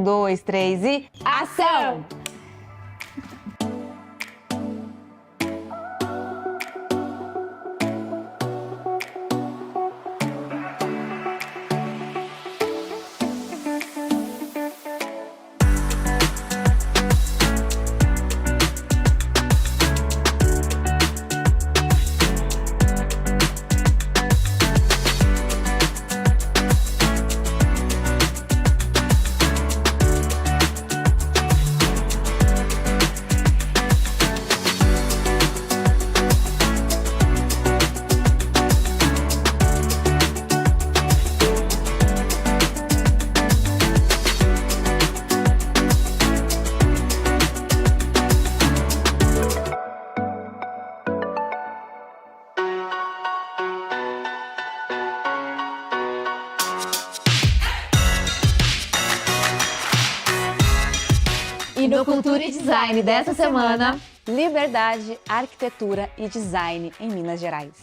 dois, três e... Ação! E no Cultura e Design dessa semana, Liberdade, Arquitetura e Design em Minas Gerais.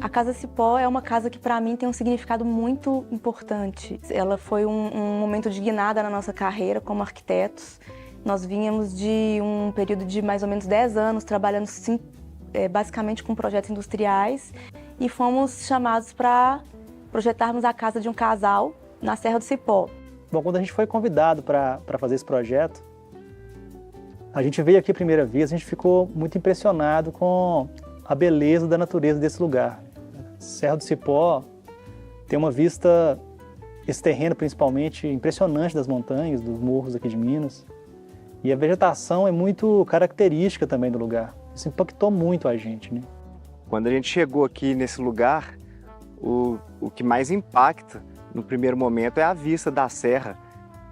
A Casa Cipó é uma casa que, para mim, tem um significado muito importante. Ela foi um momento de guinada na nossa carreira como arquitetos. Nós vínhamos de um período de mais ou menos 10 anos trabalhando basicamente com projetos industriais e fomos chamados para projetarmos a casa de um casal na Serra do Cipó. Bom, quando a gente foi convidado para fazer esse projeto, a gente veio aqui a primeira vez, a gente ficou muito impressionado com a beleza da natureza desse lugar. Serra do Cipó tem uma vista, esse terreno principalmente, impressionante das montanhas, dos morros aqui de Minas. E a vegetação é muito característica também do lugar. Isso impactou muito a gente, né? Quando a gente chegou aqui nesse lugar, o que mais impacta no primeiro momento é a vista da Serra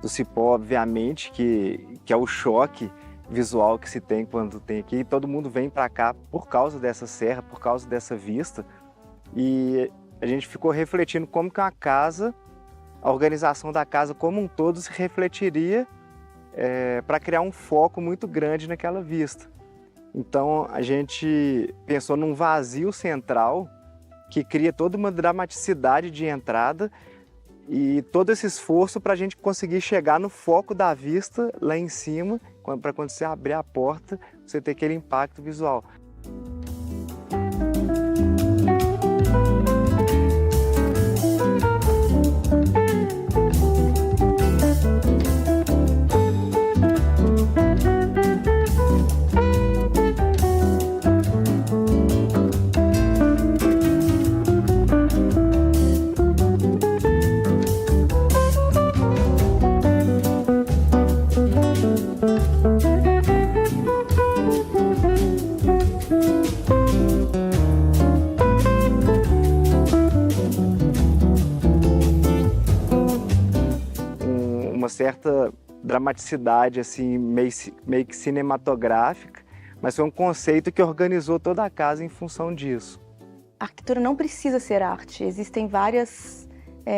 do Cipó, obviamente, que é o choque visual que se tem quando tem aqui. E todo mundo vem para cá por causa dessa serra, por causa dessa vista. E a gente ficou refletindo como que a organização da casa como um todo se refletiria para criar um foco muito grande naquela vista. Então a gente pensou num vazio central que cria toda uma dramaticidade de entrada e todo esse esforço para a gente conseguir chegar no foco da vista lá em cima, para quando você abrir a porta, você ter aquele impacto visual. Uma certa dramaticidade assim, meio que cinematográfica, mas foi um conceito que organizou toda a casa em função disso. A arquitetura não precisa ser arte, existem várias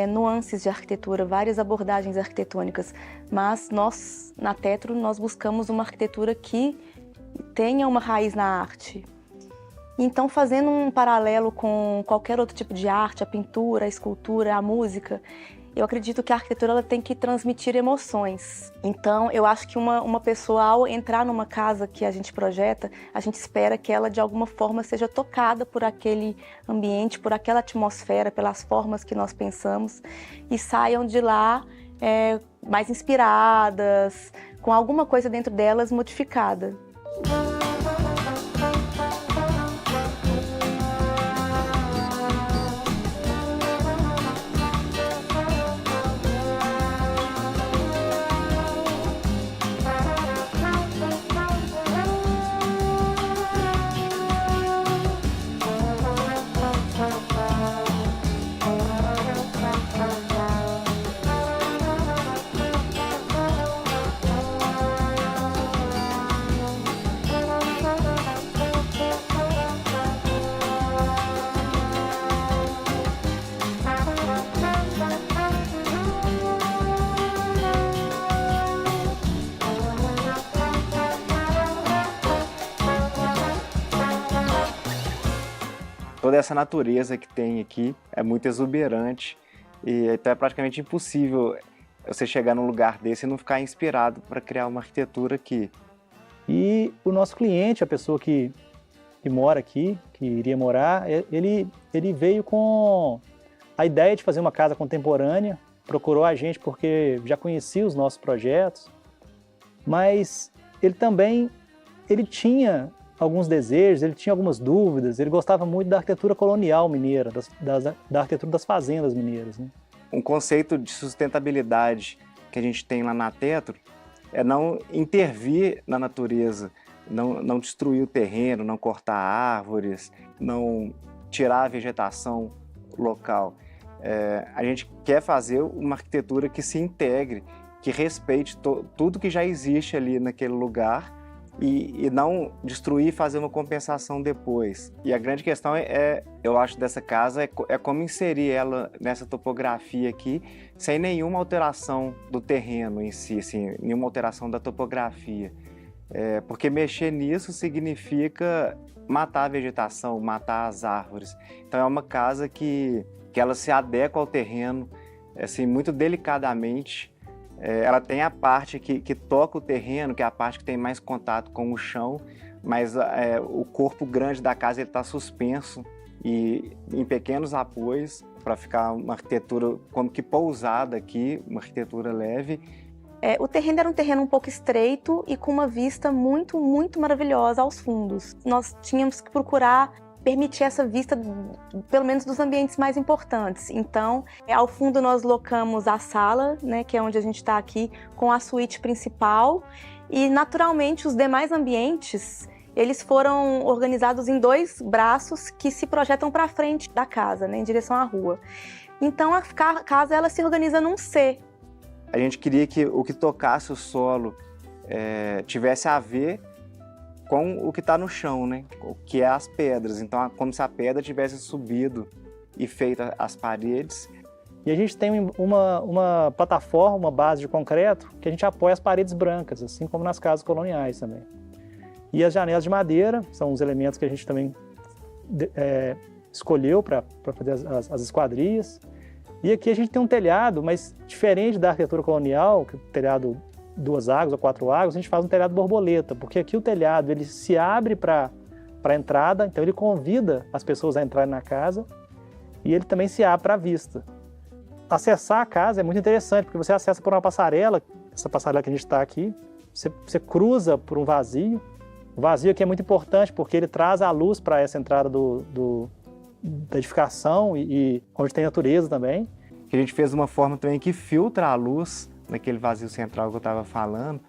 nuances de arquitetura, várias abordagens arquitetônicas, mas nós, na Tetro, nós buscamos uma arquitetura que tenha uma raiz na arte. Então, fazendo um paralelo com qualquer outro tipo de arte, a pintura, a escultura, a música, eu acredito que a arquitetura ela tem que transmitir emoções. Então, eu acho que uma pessoa, ao entrar numa casa que a gente projeta, a gente espera que ela, de alguma forma, seja tocada por aquele ambiente, por aquela atmosfera, pelas formas que nós pensamos, e saiam de lá mais inspiradas, com alguma coisa dentro delas modificada. Toda essa natureza que tem aqui é muito exuberante e então é praticamente impossível você chegar num lugar desse e não ficar inspirado para criar uma arquitetura aqui. E o nosso cliente, a pessoa que mora aqui, que iria morar, ele veio com a ideia de fazer uma casa contemporânea, procurou a gente porque já conhecia os nossos projetos, mas ele tinha alguns desejos, ele tinha algumas dúvidas, ele gostava muito da arquitetura colonial mineira, da arquitetura das fazendas mineiras, né? Um conceito de sustentabilidade que a gente tem lá na Tetro é não intervir na natureza, não destruir o terreno, não cortar árvores, não tirar a vegetação local. A gente quer fazer uma arquitetura que se integre, que respeite tudo que já existe ali naquele lugar e não destruir e fazer uma compensação depois. E a grande questão eu acho, dessa casa é como inserir ela nessa topografia aqui sem nenhuma alteração do terreno em si, assim, nenhuma alteração da topografia. Porque mexer nisso significa matar a vegetação, matar as árvores. Então é uma casa que ela se adequa ao terreno assim, muito delicadamente. Ela tem a parte que toca o terreno, que é a parte que tem mais contato com o chão, mas o corpo grande da casa está suspenso e em pequenos apoios para ficar uma arquitetura como que pousada aqui, uma arquitetura leve. O terreno era um terreno um pouco estreito e com uma vista muito, muito maravilhosa aos fundos. Nós tínhamos que procurar permitir essa vista, pelo menos dos ambientes mais importantes. Então, ao fundo nós locamos a sala, né, que é onde a gente está aqui, com a suíte principal. E, naturalmente, os demais ambientes, eles foram organizados em 2 braços que se projetam para frente da casa, né, em direção à rua. Então, a casa ela se organiza num C. A gente queria que o que tocasse o solo tivesse a ver com o que está no chão, né? O que é as pedras. Então, como se a pedra tivesse subido e feito as paredes. E a gente tem uma plataforma, uma base de concreto, que a gente apoia as paredes brancas, assim como nas casas coloniais também. E as janelas de madeira são os elementos que a gente também escolheu para fazer as esquadrias. E aqui a gente tem um telhado, mas diferente da arquitetura colonial, que é o telhado 2 águas ou 4 águas, a gente faz um telhado borboleta, porque aqui o telhado ele se abre para a entrada, então ele convida as pessoas a entrarem na casa e ele também se abre para a vista. Acessar a casa é muito interessante, porque você acessa por uma passarela, essa passarela que a gente está aqui, você cruza por um vazio. O vazio aqui é muito importante porque ele traz a luz para essa entrada da edificação e onde tem natureza também. A gente fez uma forma também que filtra a luz naquele vazio central que eu estava falando.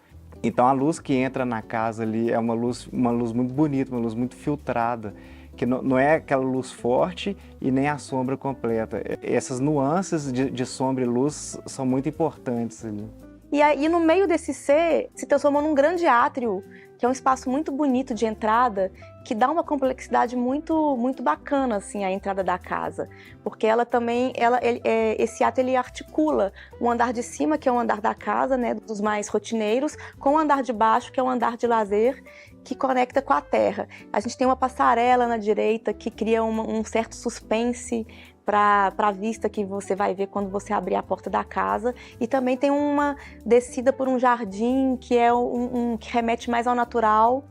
Então a luz que entra na casa ali é uma luz muito bonita, uma luz muito filtrada, que não é aquela luz forte e nem a sombra completa. Essas nuances de sombra e luz são muito importantes ali. E aí no meio desse C se transformou num grande átrio, que é um espaço muito bonito de entrada, que dá uma complexidade muito, muito bacana assim, à entrada da casa. Porque ela também, esse átrio ele articula o andar de cima, que é o andar da casa, né, dos mais rotineiros, com o andar de baixo, que é o andar de lazer, que conecta com a terra. A gente tem uma passarela na direita que cria um certo suspense para a vista que você vai ver quando você abrir a porta da casa. E também tem uma descida por um jardim que é que remete mais ao natural,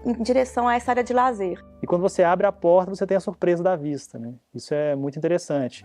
em direção a essa área de lazer. E quando você abre a porta, você tem a surpresa da vista, né? Isso é muito interessante.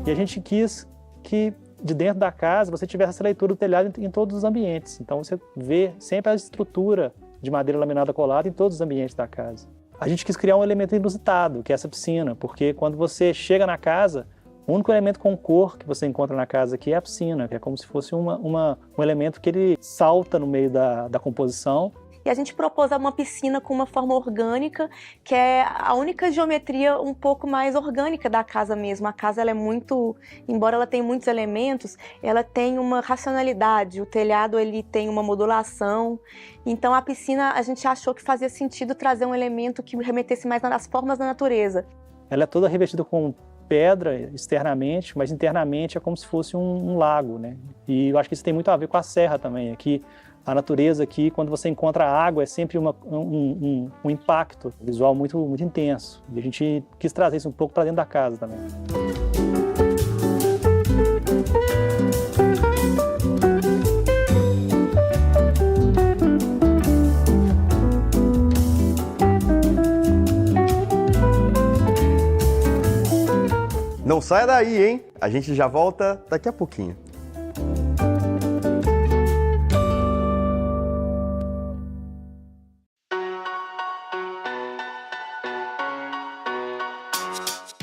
E a gente quis que de dentro da casa você tivesse essa leitura do telhado em todos os ambientes. Então você vê sempre a estrutura de madeira laminada colada em todos os ambientes da casa. A gente quis criar um elemento inusitado, que é essa piscina, porque quando você chega na casa, o único elemento com cor que você encontra na casa aqui é a piscina, que é como se fosse um elemento que ele salta no meio da composição. E a gente propôs uma piscina com uma forma orgânica, que é a única geometria um pouco mais orgânica da casa mesmo. A casa ela é muito, embora ela tenha muitos elementos, ela tem uma racionalidade. O telhado ele tem uma modulação. Então a piscina a gente achou que fazia sentido trazer um elemento que remetesse mais às formas da natureza. Ela é toda revestida com pedra externamente, mas internamente é como se fosse um lago, né? E eu acho que isso tem muito a ver com a serra também. Aqui, a natureza aqui, quando você encontra água, é sempre um impacto visual muito, muito intenso. E a gente quis trazer isso um pouco para dentro da casa também. Não saia daí, hein? A gente já volta daqui a pouquinho.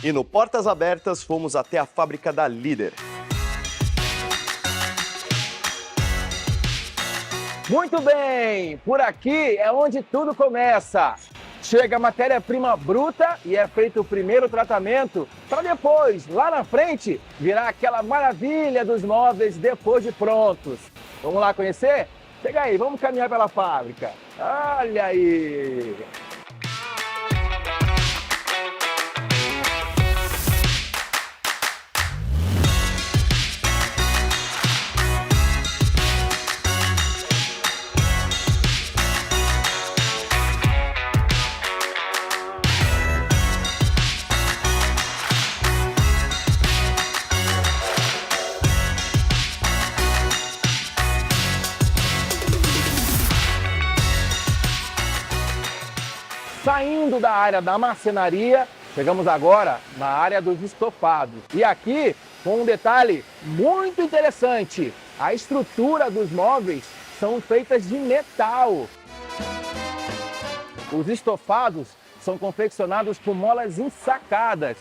E no Portas Abertas fomos até a fábrica da Líder. Muito bem, por aqui é onde tudo começa. Chega a matéria-prima bruta e é feito o primeiro tratamento para depois, lá na frente, virar aquela maravilha dos móveis depois de prontos. Vamos lá conhecer? Chega aí, vamos caminhar pela fábrica. Olha aí! Saindo da área da marcenaria, chegamos agora na área dos estofados. E aqui, com um detalhe muito interessante, a estrutura dos móveis são feitas de metal. Os estofados são confeccionados com molas ensacadas.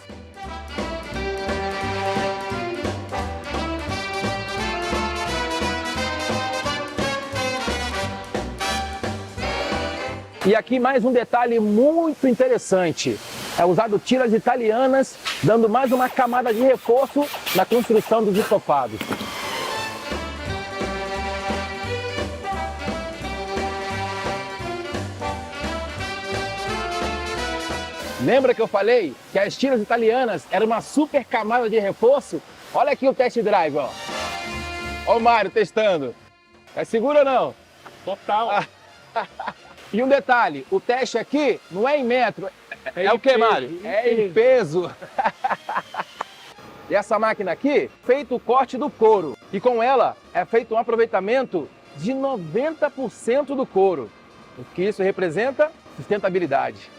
E aqui mais um detalhe muito interessante. É usado tiras italianas, dando mais uma camada de reforço na construção dos estofados. Lembra que eu falei que as tiras italianas eram uma super camada de reforço? Olha aqui o test drive, ó. Ó o Mário testando. É seguro ou não? Total. E um detalhe, o teste aqui não é em metro, é o que, Mário? É em peso. E essa máquina aqui, feito o corte do couro. E com ela é feito um aproveitamento de 90% do couro. O que isso representa? Sustentabilidade.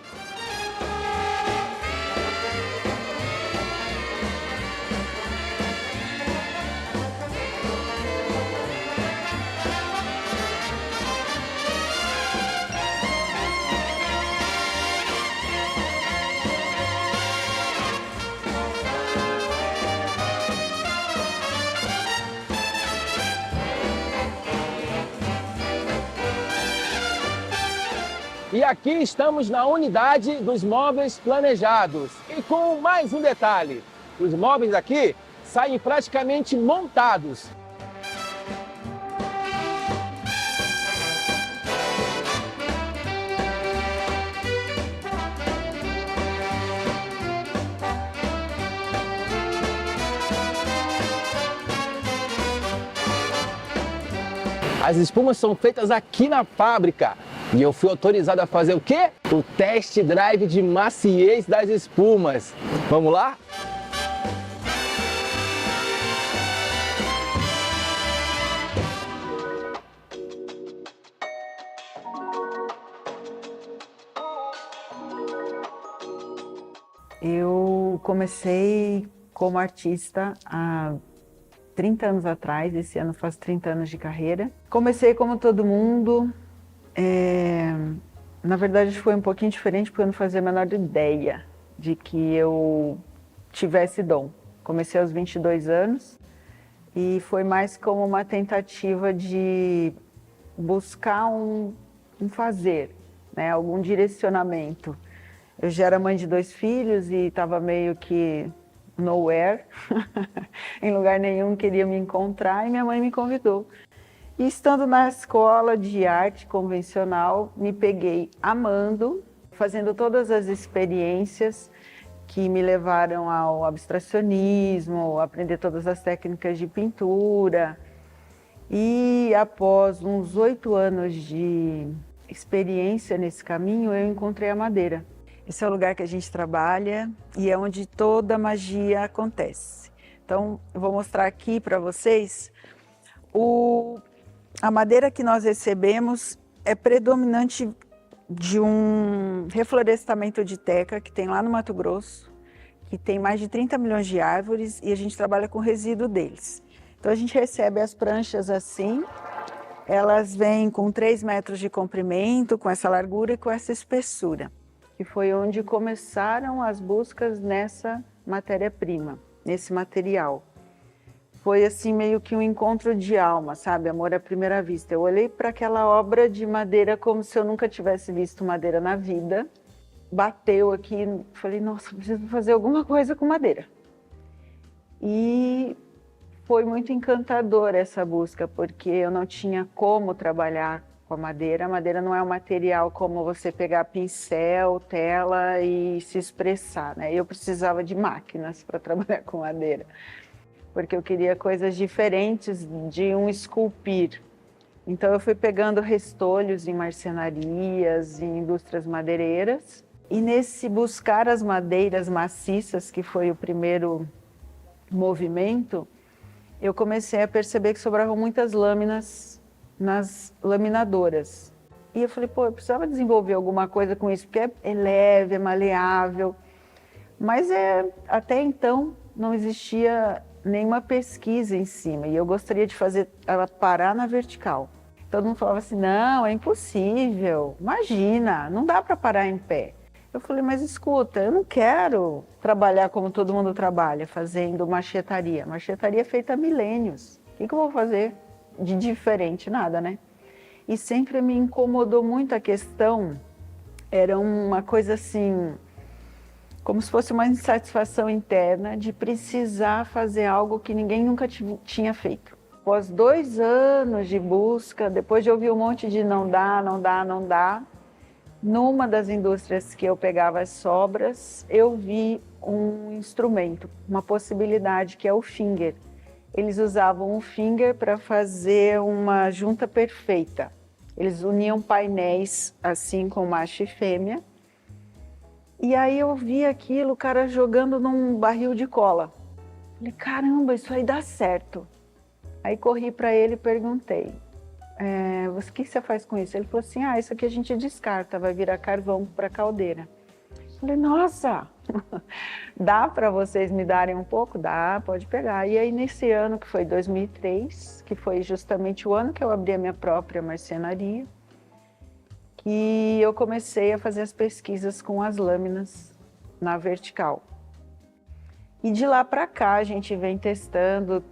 E aqui estamos na unidade dos móveis planejados. E com mais um detalhe, os móveis aqui saem praticamente montados. As espumas são feitas aqui na fábrica. E eu fui autorizado a fazer o quê? O test drive de maciez das espumas. Vamos lá? Eu comecei como artista há 30 anos atrás, esse ano faz 30 anos de carreira. Comecei como todo mundo. Na verdade foi um pouquinho diferente porque eu não fazia a menor ideia de que eu tivesse dom. Comecei aos 22 anos e foi mais como uma tentativa de buscar um fazer, né? Algum direcionamento. Eu já era mãe de 2 filhos e estava meio que nowhere, em lugar nenhum queria me encontrar e minha mãe me convidou. E estando na escola de arte convencional, me peguei amando, fazendo todas as experiências que me levaram ao abstracionismo, aprender todas as técnicas de pintura. E após uns 8 anos de experiência nesse caminho, eu encontrei a madeira. Esse é o lugar que a gente trabalha e é onde toda a magia acontece. Então, eu vou mostrar aqui para vocês. A madeira que nós recebemos é predominante de um reflorestamento de teca que tem lá no Mato Grosso, que tem mais de 30 milhões de árvores e a gente trabalha com o resíduo deles. Então a gente recebe as pranchas assim, elas vêm com 3 metros de comprimento, com essa largura e com essa espessura, que foi onde começaram as buscas nessa matéria-prima, nesse material. Foi assim meio que um encontro de alma, sabe? Amor à primeira vista. Eu olhei para aquela obra de madeira como se eu nunca tivesse visto madeira na vida. Bateu aqui, falei, nossa, preciso fazer alguma coisa com madeira. E foi muito encantador essa busca, porque eu não tinha como trabalhar com a madeira. A madeira não é um material como você pegar pincel, tela e se expressar, né? Eu precisava de máquinas para trabalhar com madeira, porque eu queria coisas diferentes de um esculpir. Então eu fui pegando restolhos em marcenarias, em indústrias madeireiras, e nesse buscar as madeiras maciças, que foi o primeiro movimento, eu comecei a perceber que sobravam muitas lâminas nas laminadoras. E eu falei, pô, eu precisava desenvolver alguma coisa com isso, porque é leve, é maleável. Mas até então não existia nenhuma pesquisa em cima, e eu gostaria de fazer ela parar na vertical. Todo mundo falava assim, não, é impossível, imagina, não dá para parar em pé. Eu falei, mas escuta, eu não quero trabalhar como todo mundo trabalha, fazendo machetaria. Machetaria é feita há milênios. O que eu vou fazer de diferente? Nada, né? E sempre me incomodou muito a questão, era uma coisa assim, como se fosse uma insatisfação interna de precisar fazer algo que ninguém nunca tinha feito. Após 2 anos de busca, depois de ouvir um monte de não dá, não dá, não dá, numa das indústrias que eu pegava as sobras, eu vi um instrumento, uma possibilidade, que é o finger. Eles usavam o finger para fazer uma junta perfeita. Eles uniam painéis assim com macho e fêmea. E aí eu vi aquilo, o cara jogando num barril de cola. Falei, caramba, isso aí dá certo. Aí corri para ele e perguntei, o que você faz com isso? Ele falou assim, isso aqui a gente descarta, vai virar carvão para caldeira. Falei, nossa, dá para vocês me darem um pouco? Dá, pode pegar. E aí nesse ano, que foi 2003, que foi justamente o ano que eu abri a minha própria marcenaria, que eu comecei a fazer as pesquisas com as lâminas na vertical. E de lá para cá a gente vem testando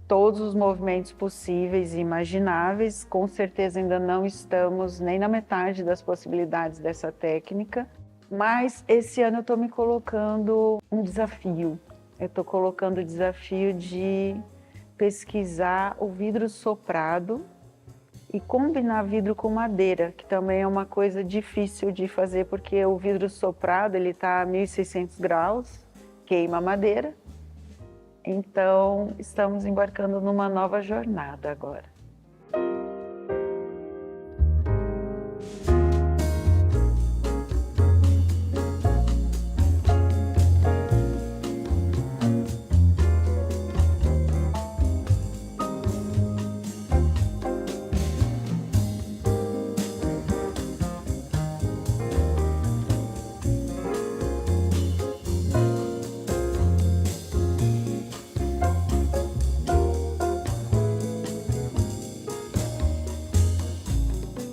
todos os movimentos possíveis e imagináveis. Com certeza ainda não estamos nem na metade das possibilidades dessa técnica, mas esse ano eu estou me colocando um desafio. Eu estou colocando o desafio de pesquisar o vidro soprado e combinar vidro com madeira, que também é uma coisa difícil de fazer, porque o vidro soprado ele está a 1.600 graus, queima a madeira. Então, estamos embarcando numa nova jornada agora.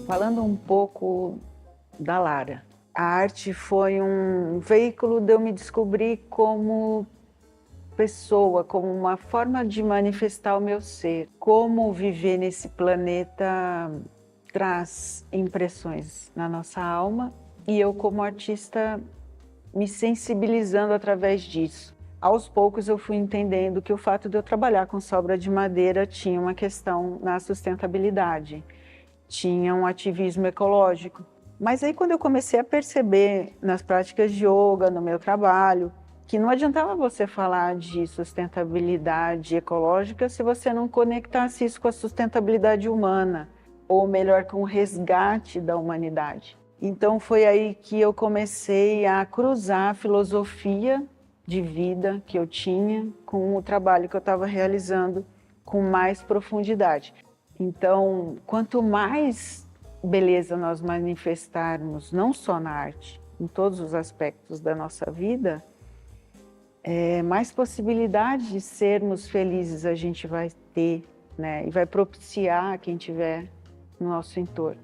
Falando um pouco da Lara, a arte foi um veículo de eu me descobrir como pessoa, como uma forma de manifestar o meu ser. Como viver nesse planeta traz impressões na nossa alma e eu, como artista, me sensibilizando através disso. Aos poucos eu fui entendendo que o fato de eu trabalhar com sobra de madeira tinha uma questão na sustentabilidade. Tinha um ativismo ecológico. Mas aí quando eu comecei a perceber nas práticas de yoga, no meu trabalho, que não adiantava você falar de sustentabilidade ecológica se você não conectasse isso com a sustentabilidade humana, ou melhor, com o resgate da humanidade. Então foi aí que eu comecei a cruzar a filosofia de vida que eu tinha com o trabalho que eu estava realizando com mais profundidade. Então, quanto mais beleza nós manifestarmos, não só na arte, em todos os aspectos da nossa vida, mais possibilidade de sermos felizes a gente vai ter, né? E vai propiciar quem estiver no nosso entorno.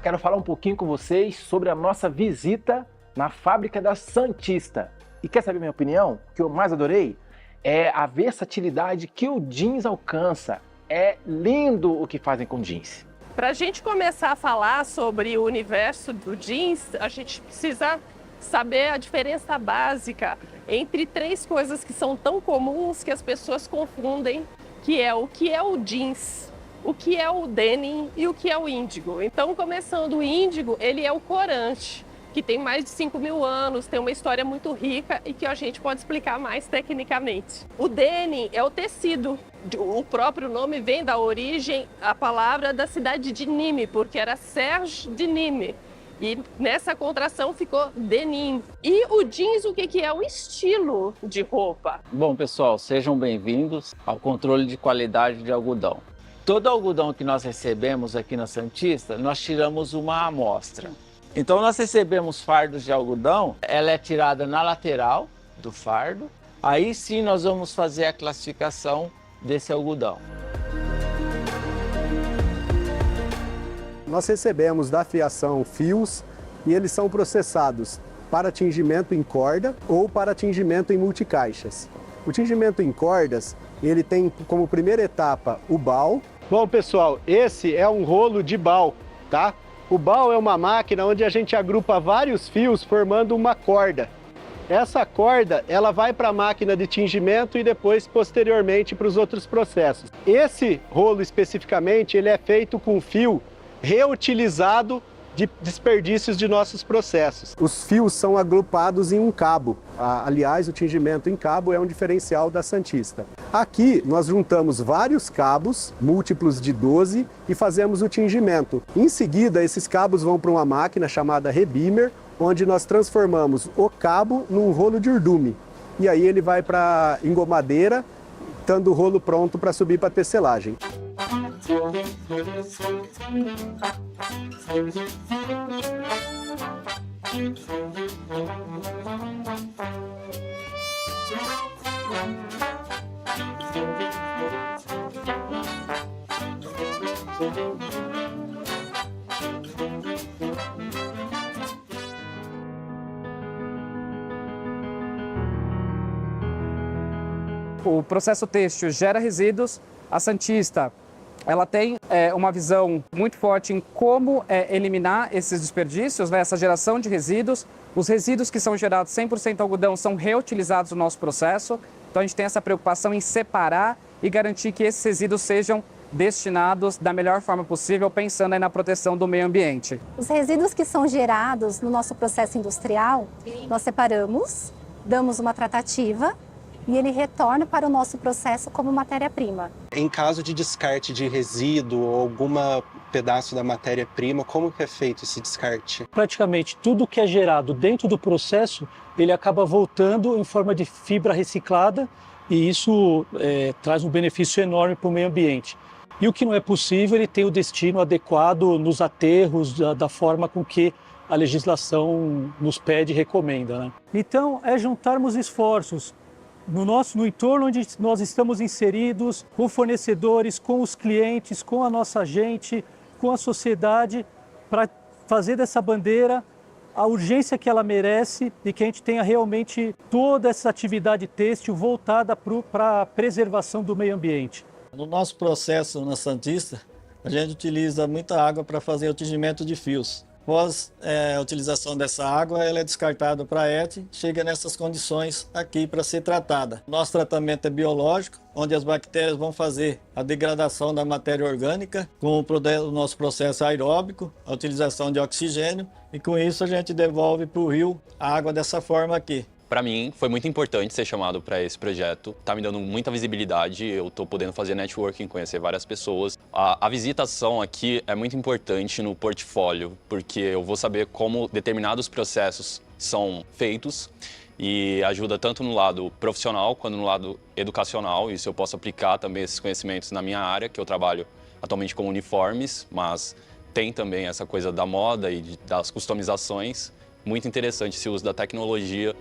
Quero falar um pouquinho com vocês sobre a nossa visita na fábrica da Santista. E quer saber minha opinião? O que eu mais adorei é a versatilidade que o jeans alcança. É lindo o que fazem com jeans. Para a gente começar a falar sobre o universo do jeans, a gente precisa saber a diferença básica entre três coisas que são tão comuns que as pessoas confundem, que é o jeans, o que é o denim e o que é o índigo. Então, começando, o índigo, ele é o corante, que tem mais de 5.000 anos, tem uma história muito rica e que a gente pode explicar mais tecnicamente. O denim é o tecido. O próprio nome vem da origem, a palavra da cidade de Nîmes, porque era Serge de Nîmes. E nessa contração ficou denim. E o jeans, o que é? O estilo de roupa. Bom, pessoal, sejam bem-vindos ao controle de qualidade de algodão. Todo algodão que nós recebemos aqui na Santista, nós tiramos uma amostra. Então nós recebemos fardos de algodão, ela é tirada na lateral do fardo, aí sim nós vamos fazer a classificação desse algodão. Nós recebemos da fiação fios e eles são processados para tingimento em corda ou para tingimento em multicaixas. O tingimento em cordas, ele tem como primeira etapa o bal. Bom, pessoal, esse é um rolo de bal, tá? O bal é uma máquina onde a gente agrupa vários fios formando uma corda. Essa corda, ela vai para a máquina de tingimento e depois, posteriormente, para os outros processos. Esse rolo, especificamente, ele é feito com fio reutilizado de desperdícios de nossos processos. Os fios são agrupados em um cabo. Aliás, o tingimento em cabo é um diferencial da Santista. Aqui nós juntamos vários cabos, múltiplos de 12, e fazemos o tingimento. Em seguida, esses cabos vão para uma máquina chamada Rebimer, onde nós transformamos o cabo num rolo de urdume. E aí ele vai para a engomadeira, estando o rolo pronto para subir para a tecelagem. O processo têxtil gera resíduos. A Santista, ela tem uma visão muito forte em como eliminar esses desperdícios, né, essa geração de resíduos. Os resíduos que são gerados 100% algodão são reutilizados no nosso processo. Então a gente tem essa preocupação em separar e garantir que esses resíduos sejam destinados da melhor forma possível, pensando aí na proteção do meio ambiente. Os resíduos que são gerados no nosso processo industrial, nós separamos, damos uma tratativa e ele retorna para o nosso processo como matéria-prima. Em caso de descarte de resíduo ou algum pedaço da matéria-prima, como que é feito esse descarte? Praticamente tudo que é gerado dentro do processo, ele acaba voltando em forma de fibra reciclada e isso traz um benefício enorme para o meio ambiente. E o que não é possível, ele tem o destino adequado nos aterros, da forma com que a legislação nos pede e recomenda, né? Então, é juntarmos esforços no entorno onde nós estamos inseridos, com fornecedores, com os clientes, com a nossa gente, com a sociedade, para fazer dessa bandeira a urgência que ela merece e que a gente tenha realmente toda essa atividade têxtil voltada para a preservação do meio ambiente. No nosso processo na Santista, a gente utiliza muita água para fazer o tingimento de fios. Após a utilização dessa água, ela é descartada para a ET, chega nessas condições aqui para ser tratada. Nosso tratamento é biológico, onde as bactérias vão fazer a degradação da matéria orgânica com o nosso processo aeróbico, a utilização de oxigênio, e com isso a gente devolve para o rio a água dessa forma aqui. Para mim, foi muito importante ser chamado para esse projeto. Tá me dando muita visibilidade, eu tô podendo fazer networking, conhecer várias pessoas. A visitação aqui é muito importante no portfólio, porque eu vou saber como determinados processos são feitos e ajuda tanto no lado profissional quanto no lado educacional. Isso eu posso aplicar também esses conhecimentos na minha área, que eu trabalho atualmente com uniformes, mas tem também essa coisa da moda e das customizações. Muito interessante esse uso da tecnologia.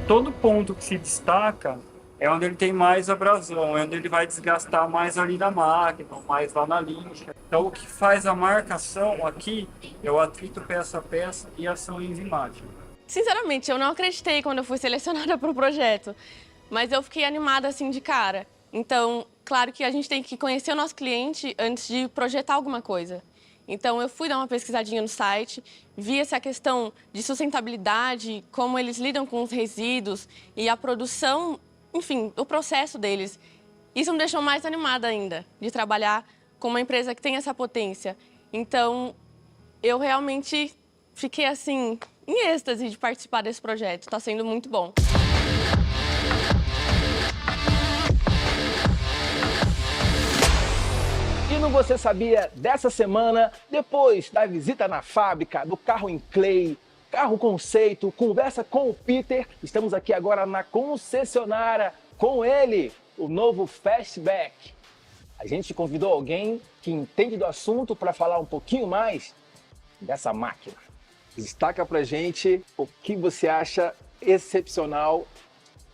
Todo ponto que se destaca é onde ele tem mais abrasão, é onde ele vai desgastar mais ali na máquina, mais lá na lixa. Então o que faz a marcação aqui é o atrito peça a peça e a ação enzimática. Sinceramente, eu não acreditei quando eu fui selecionada para o projeto, mas eu fiquei animada assim de cara. Então, claro que a gente tem que conhecer o nosso cliente antes de projetar alguma coisa. Então, eu fui dar uma pesquisadinha no site, vi essa questão de sustentabilidade, como eles lidam com os resíduos e a produção, enfim, o processo deles. Isso me deixou mais animada ainda, de trabalhar com uma empresa que tem essa potência. Então, eu realmente fiquei, assim, em êxtase de participar desse projeto. Está sendo muito bom. E no Você Sabia dessa semana, depois da visita na fábrica do carro em clay, carro conceito, conversa com o Peter, estamos aqui agora na concessionária com ele, o novo Fastback. A gente convidou alguém que entende do assunto para falar um pouquinho mais dessa máquina. Destaca pra gente o que você acha excepcional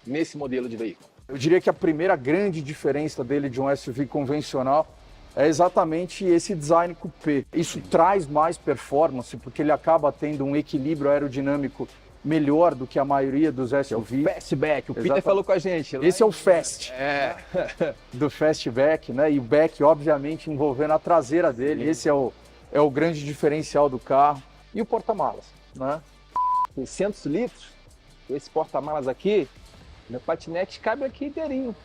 nesse modelo de veículo. Eu diria que a primeira grande diferença dele de um SUV convencional é exatamente esse design coupé. Isso traz mais performance, porque ele acaba tendo um equilíbrio aerodinâmico melhor do que a maioria dos SUVs. É o Fastback, o Peter falou com a gente. Esse é o Fast, do Fastback, né? E o back, obviamente, envolvendo a traseira dele. Esse é o grande diferencial do carro. E o porta-malas, né? 600 litros, esse porta-malas aqui, meu patinete cabe aqui inteirinho.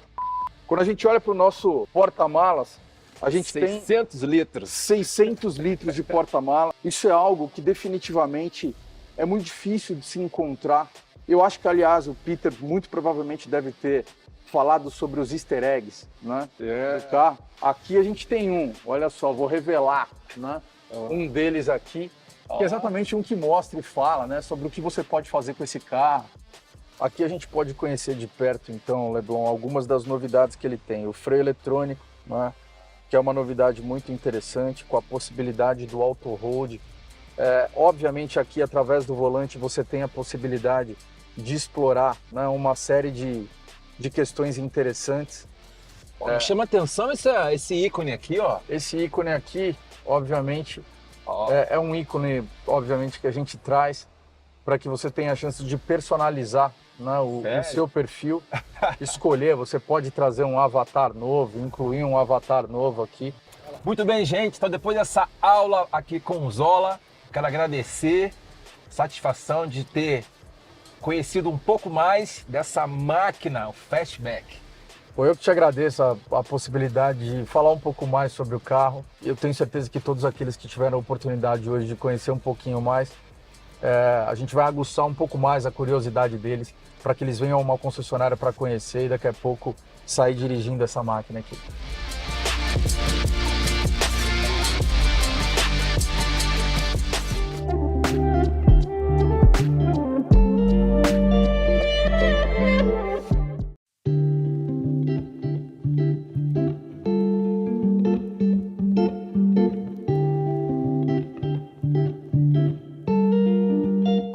Quando a gente olha para o nosso porta-malas, a gente 600 litros. 600 litros de porta-mala. Isso é algo que definitivamente é muito difícil de se encontrar. Eu acho que, aliás, o Peter muito provavelmente deve ter falado sobre os easter eggs, né, do carro. Aqui a gente tem um, olha só, vou revelar, né, um deles aqui, que é exatamente um que mostra e fala, né, sobre o que você pode fazer com esse carro. Aqui a gente pode conhecer de perto, então, Leblon, algumas das novidades que ele tem. O freio eletrônico, né, que é uma novidade muito interessante, com a possibilidade do auto-hold. Obviamente aqui, através do volante, você tem a possibilidade de explorar, né, uma série de questões interessantes. Me chama atenção esse ícone aqui, ó. Esse ícone aqui, obviamente, é um ícone, obviamente, que a gente traz para que você tenha a chance de personalizar, né, o seu perfil, escolher. Você pode trazer um avatar novo, incluir um avatar novo aqui. Muito bem, gente. Então, depois dessa aula aqui com o Zola, quero agradecer, satisfação de ter conhecido um pouco mais dessa máquina, o Fastback. Eu que te agradeço a possibilidade de falar um pouco mais sobre o carro. Eu tenho certeza que todos aqueles que tiveram a oportunidade hoje de conhecer um pouquinho mais, a gente vai aguçar um pouco mais a curiosidade deles para que eles venham a uma concessionária para conhecer e daqui a pouco sair dirigindo essa máquina aqui.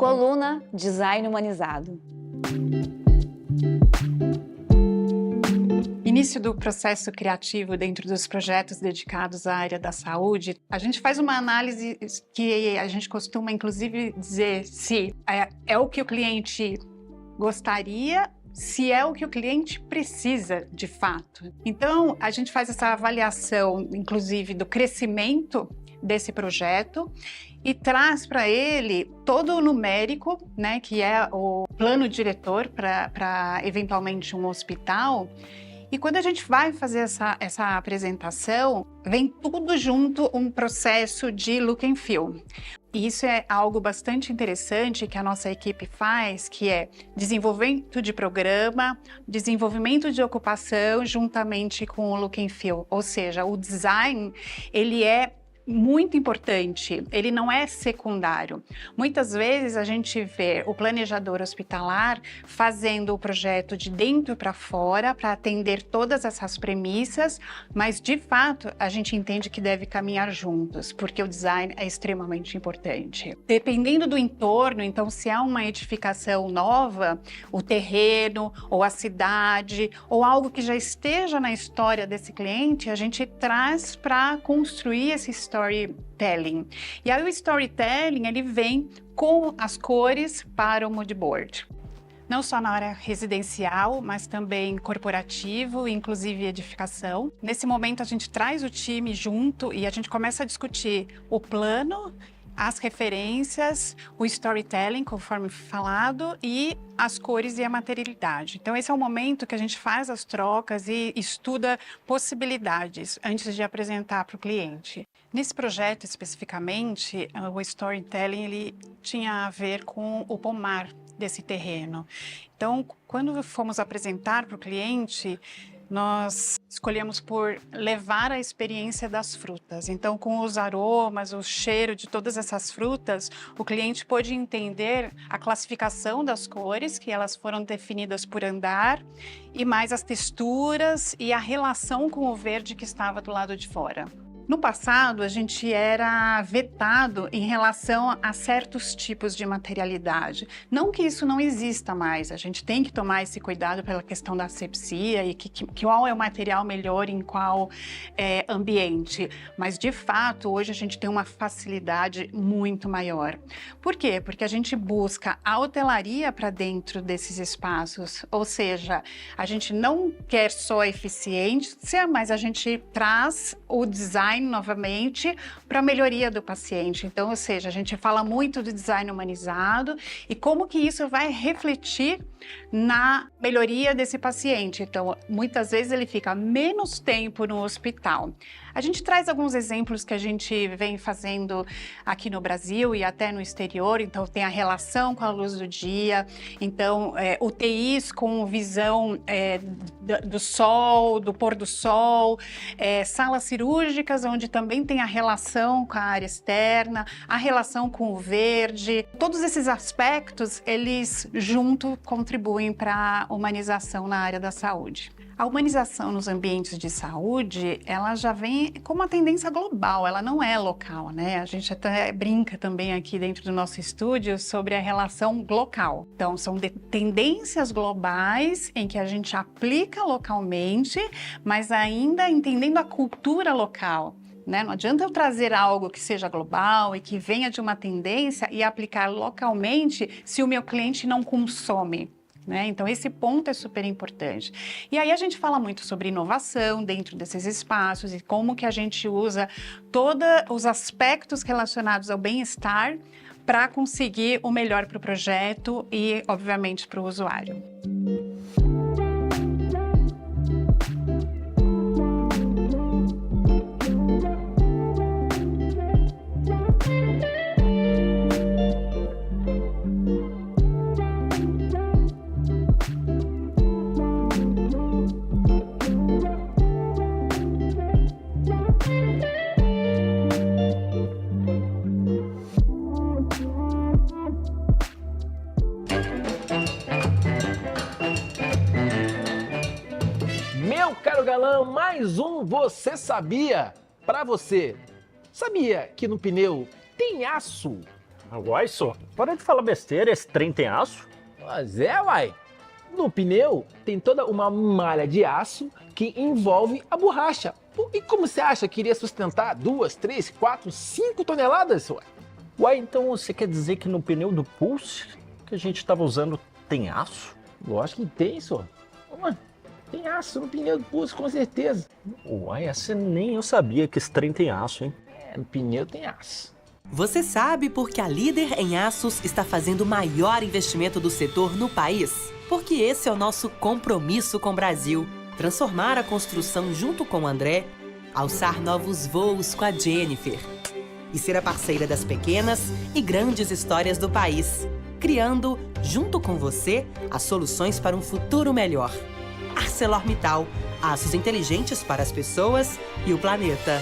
Coluna Design Humanizado. Início do processo criativo dentro dos projetos dedicados à área da saúde, a gente faz uma análise que a gente costuma, inclusive, dizer se é o que o cliente gostaria, se é o que o cliente precisa de fato. Então, a gente faz essa avaliação, inclusive, do crescimento desse projeto e traz para ele todo o numérico, né, que é o plano diretor para eventualmente um hospital. E quando a gente vai fazer essa apresentação, vem tudo junto um processo de look and feel. E isso é algo bastante interessante que a nossa equipe faz, que é desenvolvimento de programa, desenvolvimento de ocupação juntamente com o look and feel. Ou seja, o design, ele é muito importante, ele não é secundário. Muitas vezes a gente vê o planejador hospitalar fazendo o projeto de dentro para fora para atender todas essas premissas, mas de fato a gente entende que deve caminhar juntos, porque o design é extremamente importante. Dependendo do entorno, então se há uma edificação nova, o terreno ou a cidade ou algo que já esteja na história desse cliente, a gente traz para construir esse storytelling. E aí o storytelling, ele vem com as cores para o mood board. Não só na área residencial, mas também corporativo, inclusive edificação. Nesse momento a gente traz o time junto e a gente começa a discutir o plano, as referências, o storytelling, conforme falado, e as cores e a materialidade. Então esse é o momento que a gente faz as trocas e estuda possibilidades antes de apresentar para o cliente. Nesse projeto especificamente, o storytelling ele tinha a ver com o pomar desse terreno. Então, quando fomos apresentar para o cliente, nós escolhemos por levar a experiência das frutas. Então, com os aromas, o cheiro de todas essas frutas, o cliente pôde entender a classificação das cores, que elas foram definidas por andar, e mais as texturas e a relação com o verde que estava do lado de fora. No passado, a gente era vetado em relação a certos tipos de materialidade. Não que isso não exista mais, a gente tem que tomar esse cuidado pela questão da asepsia e qual é o material melhor em qual ambiente. Mas, de fato, hoje a gente tem uma facilidade muito maior. Por quê? Porque a gente busca a hotelaria para dentro desses espaços. Ou seja, a gente não quer só a eficiência, mas a gente traz o design novamente para a melhoria do paciente. Então, ou seja, a gente fala muito do design humanizado e como que isso vai refletir na melhoria desse paciente. Então, muitas vezes ele fica menos tempo no hospital. A gente traz alguns exemplos que a gente vem fazendo aqui no Brasil e até no exterior. Então, tem a relação com a luz do dia. Então, UTIs com visão do sol, do pôr do sol, salas cirúrgicas, onde também tem a relação com a área externa, a relação com o verde. Todos esses aspectos, eles junto contribuem para a humanização na área da saúde. A humanização nos ambientes de saúde, ela já vem como uma tendência global, ela não é local, né? A gente até brinca também aqui dentro do nosso estúdio sobre a relação local. Então, são tendências globais em que a gente aplica localmente, mas ainda entendendo a cultura local. Não adianta eu trazer algo que seja global e que venha de uma tendência e aplicar localmente se o meu cliente não consome. Então, esse ponto é super importante. E aí a gente fala muito sobre inovação dentro desses espaços e como que a gente usa todos os aspectos relacionados ao bem-estar para conseguir o melhor para o projeto e, obviamente, para o usuário. Mais um Você Sabia para você. Sabia que no pneu tem aço? Uai, só, para de falar besteira, esse trem tem aço? Mas uai. No pneu tem toda uma malha de aço que envolve a borracha. E como você acha que iria sustentar 2, 3, 4, 5 toneladas? Uai, então você quer dizer que no pneu do Pulse que a gente estava usando tem aço? Lógico que tem, só. Tem aço no pneu do Pulse, com certeza. Uai, essa nem eu sabia que esse trem tem aço, hein? No pneu tem aço. Você sabe por que a Líder em Aços está fazendo o maior investimento do setor no país? Porque esse é o nosso compromisso com o Brasil. Transformar a construção junto com o André, alçar novos voos com a Jennifer e ser a parceira das pequenas e grandes histórias do país, criando, junto com você, as soluções para um futuro melhor. ArcelorMittal, aços inteligentes para as pessoas e o planeta.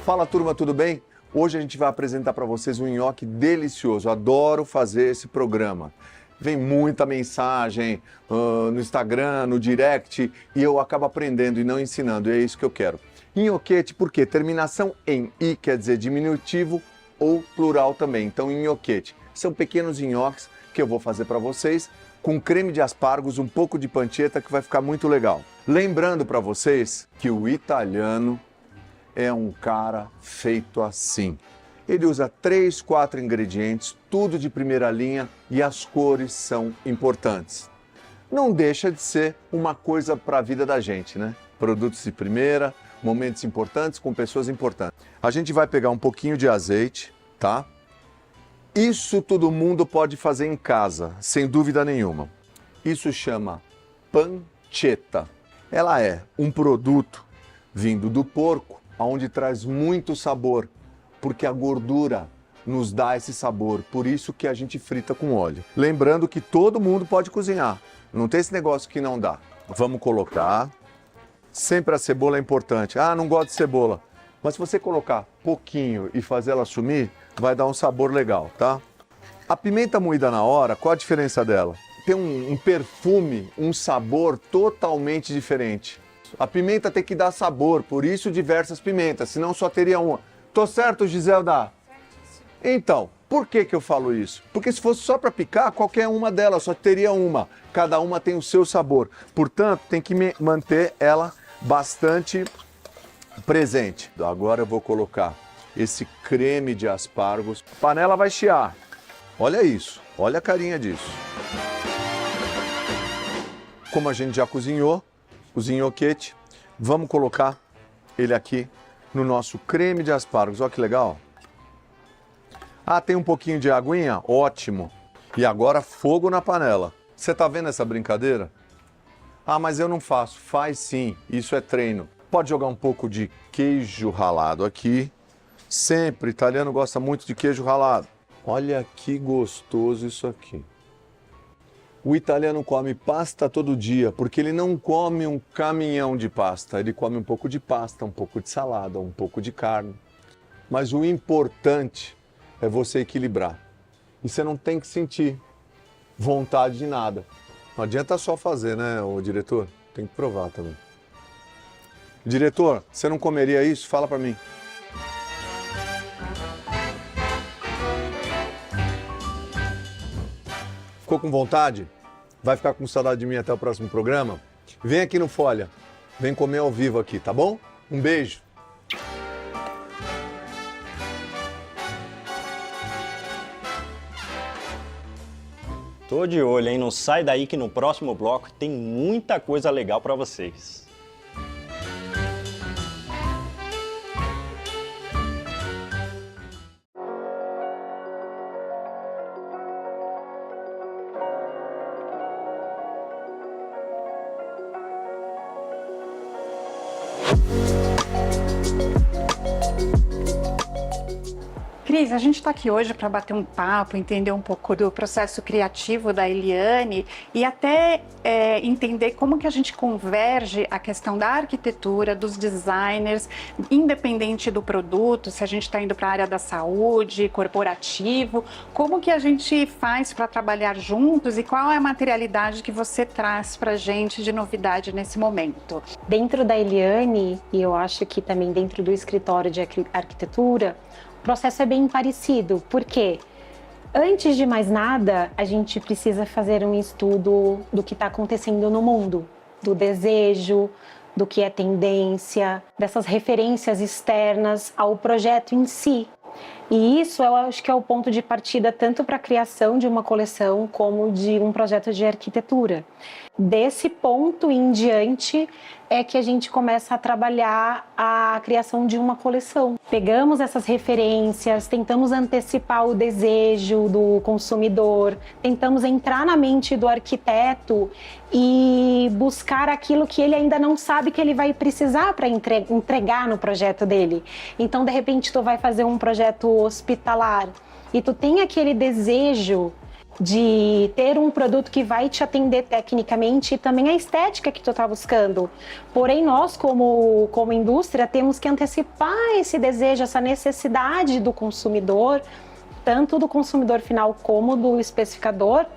Fala turma, tudo bem? Hoje a gente vai apresentar para vocês um nhoque delicioso. Adoro fazer esse programa. Vem muita mensagem no Instagram, no direct, e eu acabo aprendendo e não ensinando, e é isso que eu quero. Nhoquete, por quê? Terminação em i quer dizer diminutivo ou plural também, então nhoquete. São pequenos nhoques que eu vou fazer para vocês com creme de aspargos, um pouco de pancetta, que vai ficar muito legal. Lembrando para vocês que o italiano é um cara feito assim. Ele usa 3, 4 ingredientes, tudo de primeira linha, e as cores são importantes. Não deixa de ser uma coisa para a vida da gente, né? Produtos de primeira, momentos importantes com pessoas importantes. A gente vai pegar um pouquinho de azeite, tá? Isso todo mundo pode fazer em casa, sem dúvida nenhuma. Isso chama pancetta. Ela é um produto vindo do porco, onde traz muito sabor, porque a gordura nos dá esse sabor, por isso que a gente frita com óleo. Lembrando que todo mundo pode cozinhar, não tem esse negócio que não dá. Vamos colocar, sempre a cebola é importante. Ah, não gosto de cebola, mas se você colocar pouquinho e fazer ela sumir, vai dar um sabor legal, tá? A pimenta moída na hora, qual a diferença dela? Tem um perfume, um sabor totalmente diferente. A pimenta tem que dar sabor, por isso diversas pimentas, senão só teria uma. Tô certo, Giselda? Então, por que eu falo isso? Porque se fosse só para picar, qualquer uma delas só teria uma. Cada uma tem o seu sabor. Portanto, tem que manter ela bastante presente. Agora eu vou colocar esse creme de aspargos. A panela vai chiar. Olha isso, olha a carinha disso. Como a gente já cozinhou, o nhoquete, vamos colocar ele aqui no nosso creme de aspargos. Olha que legal. Ah, tem um pouquinho de aguinha? Ótimo. E agora fogo na panela. Você tá vendo essa brincadeira? Ah, mas eu não faço. Faz sim, isso é treino. Pode jogar um pouco de queijo ralado aqui. Sempre, italiano gosta muito de queijo ralado. Olha que gostoso isso aqui. O italiano come pasta todo dia, porque ele não come um caminhão de pasta. Ele come um pouco de pasta, um pouco de salada, um pouco de carne. Mas o importante é você equilibrar. E você não tem que sentir vontade de nada. Não adianta só fazer, né, ô diretor? Tem que provar também. Diretor, você não comeria isso? Fala pra mim. Ficou com vontade? Vai ficar com saudade de mim até o próximo programa? Vem aqui no Folha. Vem comer ao vivo aqui, tá bom? Um beijo. Tô de olho, hein? Não sai daí que no próximo bloco tem muita coisa legal pra vocês. Cris, a gente está aqui hoje para bater um papo, entender um pouco do processo criativo da Eliane e até entender como que a gente converge a questão da arquitetura, dos designers, independente do produto, se a gente está indo para a área da saúde, corporativo, como que a gente faz para trabalhar juntos e qual é a materialidade que você traz para a gente de novidade nesse momento? Dentro da Eliane, e eu acho que também dentro do escritório de arquitetura, o processo é bem parecido, porque antes de mais nada, a gente precisa fazer um estudo do que está acontecendo no mundo, do desejo, do que é tendência, dessas referências externas ao projeto em si. E isso eu acho que é o ponto de partida tanto para a criação de uma coleção como de um projeto de arquitetura. Desse ponto em diante é que a gente começa a trabalhar a criação de uma coleção. Pegamos essas referências, tentamos antecipar o desejo do consumidor, tentamos entrar na mente do arquiteto e buscar aquilo que ele ainda não sabe que ele vai precisar para entregar no projeto dele. Então, de repente, tu vai fazer um projeto hospitalar e tu tem aquele desejo de ter um produto que vai te atender tecnicamente e também a estética que tu está buscando. Porém, nós, como indústria, temos que antecipar esse desejo, essa necessidade do consumidor, tanto do consumidor final como do especificador,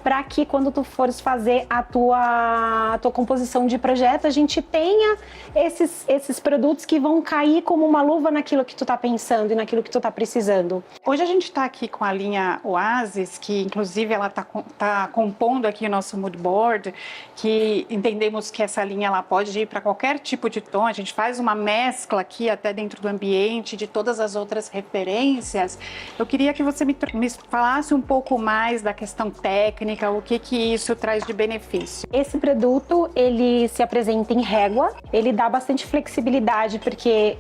para que quando tu fores fazer a tua composição de projeto, a gente tenha esses produtos que vão cair como uma luva naquilo que tu tá pensando e naquilo que tu tá precisando. Hoje a gente está aqui com a linha Oasis, que inclusive ela tá compondo aqui o nosso mood board, que entendemos que essa linha ela pode ir para qualquer tipo de tom, a gente faz uma mescla aqui até dentro do ambiente de todas as outras referências. Eu queria que você me falasse um pouco mais da questão técnica, o que isso traz de benefício. Esse produto, ele se apresenta em régua, ele dá bastante flexibilidade, porque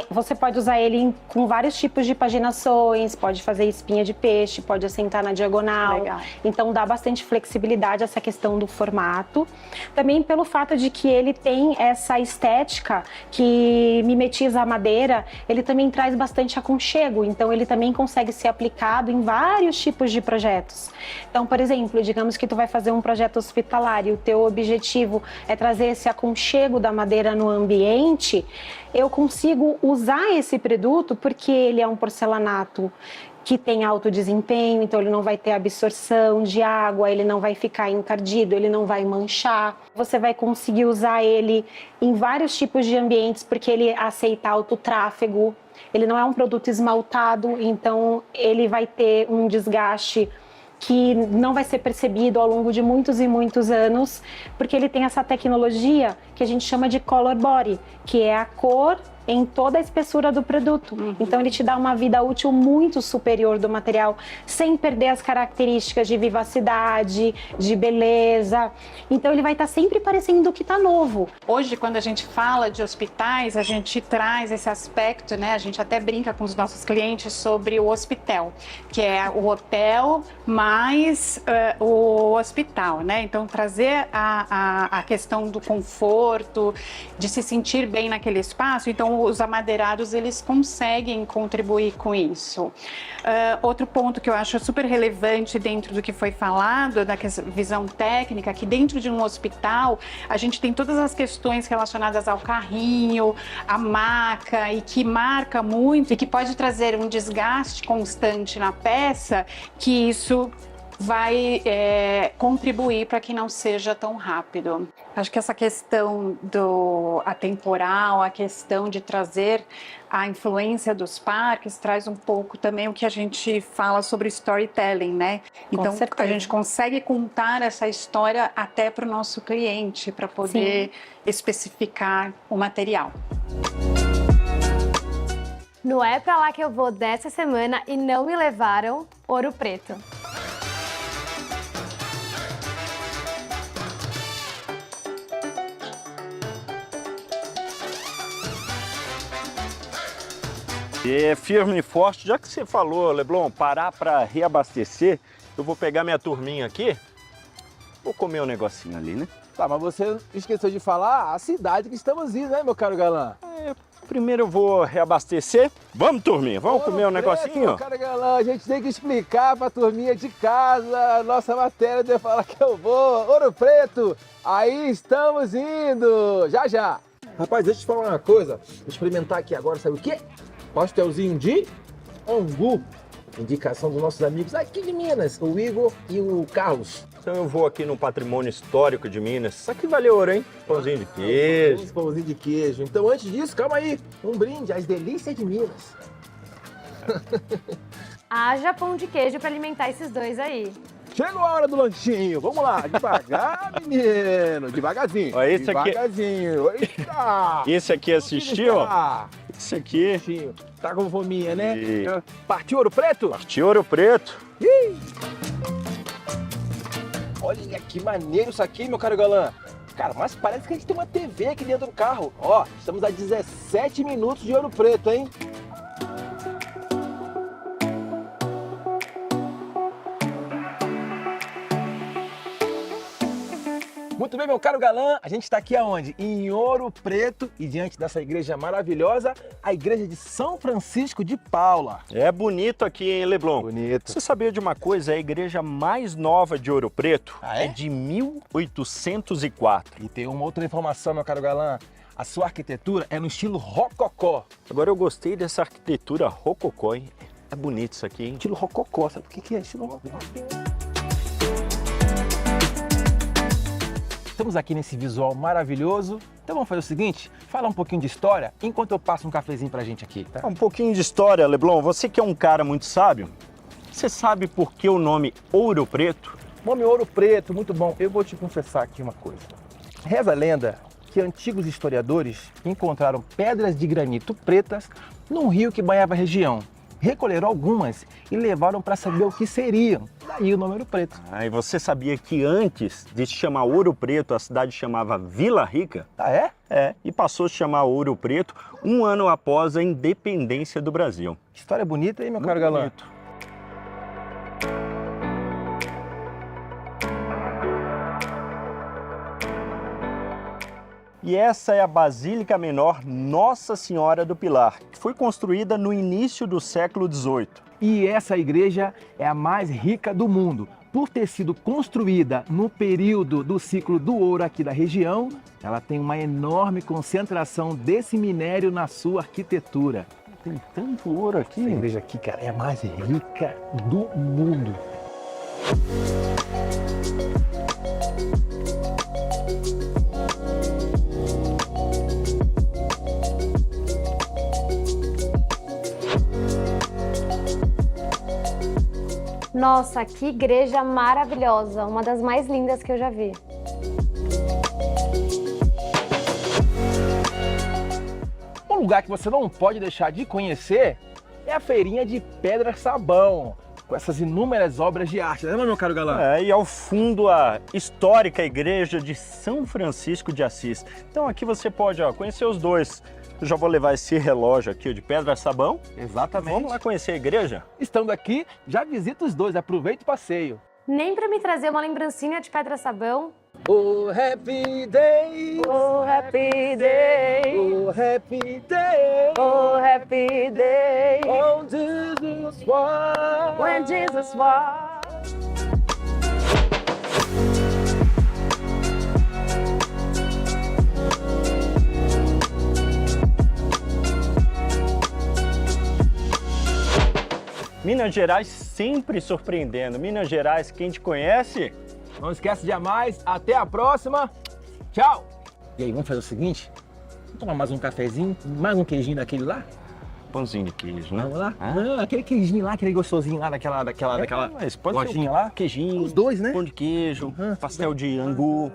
você pode usar ele com vários tipos de paginações, pode fazer espinha de peixe, pode assentar na diagonal. Legal. Então dá bastante flexibilidade essa questão do formato. Também pelo fato de que ele tem essa estética que mimetiza a madeira, ele também traz bastante aconchego, então ele também consegue ser aplicado em vários tipos de projetos. Então, por exemplo, digamos que tu vai fazer um projeto hospitalar e o teu objetivo é trazer esse aconchego da madeira no ambiente, eu consigo usar esse produto porque ele é um porcelanato que tem alto desempenho, então ele não vai ter absorção de água, ele não vai ficar encardido, ele não vai manchar. Você vai conseguir usar ele em vários tipos de ambientes porque ele aceita alto tráfego, ele não é um produto esmaltado, então ele vai ter um desgaste que não vai ser percebido ao longo de muitos e muitos anos, porque ele tem essa tecnologia que a gente chama de color body, que é a cor em toda a espessura do produto. Então ele te dá uma vida útil muito superior do material, sem perder as características de vivacidade, de beleza. Então ele vai estar sempre parecendo que está novo. Hoje, quando a gente fala de hospitais, a gente traz esse aspecto, né? A gente até brinca com os nossos clientes sobre o hospital, que é o hotel mais o hospital, né? Então trazer a questão do conforto, de se sentir bem naquele espaço. Então os amadeirados, eles conseguem contribuir com isso. Outro ponto que eu acho super relevante dentro do que foi falado, da visão técnica, que dentro de um hospital, a gente tem todas as questões relacionadas ao carrinho, à maca, e que marca muito, e que pode trazer um desgaste constante na peça, que isso vai contribuir para que não seja tão rápido. Acho que essa questão do atemporal, a questão de trazer a influência dos parques, traz um pouco também o que a gente fala sobre storytelling, né? Então, a gente consegue contar essa história até para o nosso cliente, para poder especificar o material. No É Pra Lá Que Eu Vou dessa semana e não me levaram, Ouro Preto. É firme e forte. Já que você falou, Leblon, parar para reabastecer, eu vou pegar minha turminha aqui, vou comer um negocinho ali, né? Tá, mas você esqueceu de falar a cidade que estamos indo, né, meu caro galã? Primeiro eu vou reabastecer. Vamos, turminha, vamos comer um negocinho? Cara galã, a gente tem que explicar pra turminha de casa a nossa matéria de falar que eu vou. Ouro Preto, aí estamos indo, já já. Rapaz, deixa eu te falar uma coisa, vou experimentar aqui agora, sabe o quê? Pastelzinho de angu, indicação dos nossos amigos aqui de Minas, o Igor e o Carlos. Então eu vou aqui no patrimônio histórico de Minas. Isso aqui valeu ouro, hein? Pãozinho de queijo. Pãozinho de queijo. Então antes disso, calma aí, um brinde às delícias de Minas. Haja pão de queijo para alimentar esses dois aí. Chegou a hora do lanchinho, vamos lá, devagar, menino, devagarzinho. Ó, esse aqui... Devagarzinho, eita! Esse aqui assistiu? Esse aqui... Tá com fominha, né? E... Partiu Ouro Preto? Partiu Ouro Preto. Ih! Olha que maneiro isso aqui, meu caro galã. Cara, mas parece que a gente tem uma TV aqui dentro do carro. Ó, estamos a 17 minutos de Ouro Preto, hein? Muito bem, meu caro galã, a gente está aqui aonde? Em Ouro Preto e diante dessa igreja maravilhosa, a igreja de São Francisco de Paula. É bonito aqui, hein, Leblon? Bonito. Você sabia de uma coisa? A igreja mais nova de Ouro Preto é de 1804. E tem uma outra informação, meu caro galã. A sua arquitetura é no estilo rococó. Agora eu gostei dessa arquitetura rococó, hein? É bonito isso aqui, hein? Estilo rococó, sabe o que é estilo rococó? Estamos aqui nesse visual maravilhoso. Então vamos fazer o seguinte, falar um pouquinho de história enquanto eu passo um cafezinho pra gente aqui, tá? Um pouquinho de história, Leblon. Você que é um cara muito sábio, você sabe por que o nome Ouro Preto? O nome Ouro Preto, muito bom. Eu vou te confessar aqui uma coisa. Reza a lenda que antigos historiadores encontraram pedras de granito pretas num rio que banhava a região. Recolheram algumas e levaram para saber o que seriam. Daí o nome Ouro Preto. Ah, e você sabia que antes de se chamar Ouro Preto, a cidade chamava Vila Rica? Ah, é? É, e passou a se chamar Ouro Preto um ano após a independência do Brasil. História bonita, hein, meu caro galã? Bonito. E essa é a Basílica Menor Nossa Senhora do Pilar, que foi construída no início do século XVIII. E essa igreja é a mais rica do mundo. Por ter sido construída no período do ciclo do ouro aqui da região, ela tem uma enorme concentração desse minério na sua arquitetura. Tem tanto ouro aqui. Essa igreja aqui, cara, é a mais rica do mundo. Nossa, que igreja maravilhosa, uma das mais lindas que eu já vi. Um lugar que você não pode deixar de conhecer é a feirinha de Pedra Sabão, com essas inúmeras obras de arte, não é, meu caro galã? É, e ao fundo a histórica igreja de São Francisco de Assis. Então aqui você pode conhecer os dois. Eu já vou levar esse relógio aqui de Pedra Sabão. Exatamente. Vamos lá conhecer a igreja? Estando aqui, já visita os dois, aproveita o passeio. Nem para me trazer uma lembrancinha de Pedra Sabão. Oh, happy day! Oh, happy day! Oh, happy day! Oh, happy day! Oh, Jesus was! When Jesus was! Minas Gerais sempre surpreendendo. Minas Gerais, quem te conhece? Não esquece de amar. Até a próxima. Tchau. E aí, vamos fazer o seguinte? Vamos tomar mais um cafezinho, mais um queijinho daquele lá? Pãozinho de queijo, né? Vamos lá? Não, aquele queijinho lá, aquele gostosinho lá, daquela mas pode lojinha ser lá. Queijinho. Os dois, né? Pão de queijo, pastel de angu.